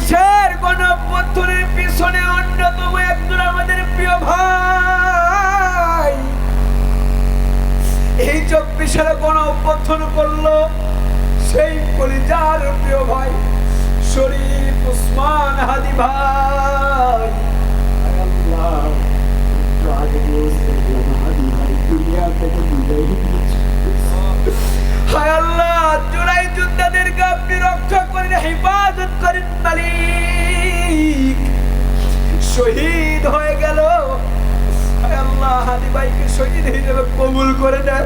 চব্বিশের গণঅভ্যুত্থানের পিছনে অন্যতম একজন আমাদের প্রিয় ভাই। এই চব্বিশের গণঅভ্যুত্থান করলো সেই কলিজার প্রিয় ভাই শরীফ ওসমান হাদি ভাই। আল্লাহ, হায় আল্লাহ, জুলাই যোদ্ধাদেরকে আপনি রক্ষা করেন, হেফাজত করেন মালিক। শহীদ হয়ে গেল, হায় আল্লাহ, হাদি ভাইকে শহীদ হিসেবে কবুল করে দেন,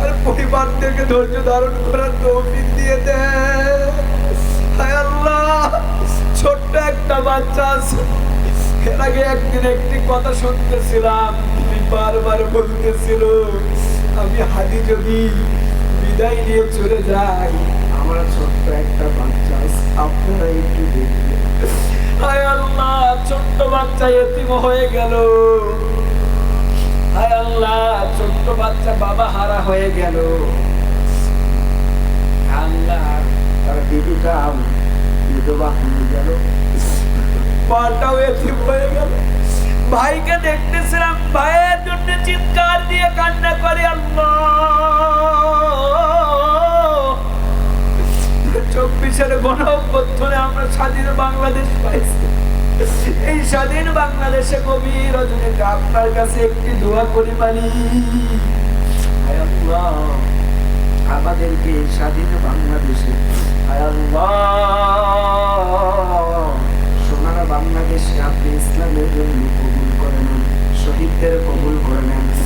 আর পরিবারদেরকে ধৈর্য ধারণ করার তৌফিক দিয়ে দেন। হায় আল্লাহ, ছোট্ট একটা বাচ্চা আছে, এর আগে একদিন একটি কথা শুনতেছিলাম, তিনি বারবার বলতেছিল, আমি হাদি যদি বিদায় নিয়ে চলে যাই, আমার ছোট্ট একটা বাচ্চা আছে, আপনারা একটু দেখবেন। হায় আল্লাহ, ছোট্ট বাচ্চা এতিম হয়ে গেল। হায় আল্লাহ, ছোট্ট বাচ্চা বাবা হারা হয়ে গেল। আল্লাহ, তার বিবিটা বিধবা হয়ে গেল, মাটাও এতিম হয়ে গেল। ভাইকে দেখতেছিলাম, ভাইয়ের জন্য চিৎকার দিয়ে কান্না করে। আল্লাহ, 24-এর গণঅভ্যুত্থানে আমরা স্বাধীন বাংলাদেশ পাইছি। এই স্বাধীন বাংলাদেশে গভীর রজনীতে আপনার কাছে একটি দোয়া করি মালিক, হায় আল্লাহ, আমাদেরকে স্বাধীন বাংলাদেশে, হায় আল্লাহ,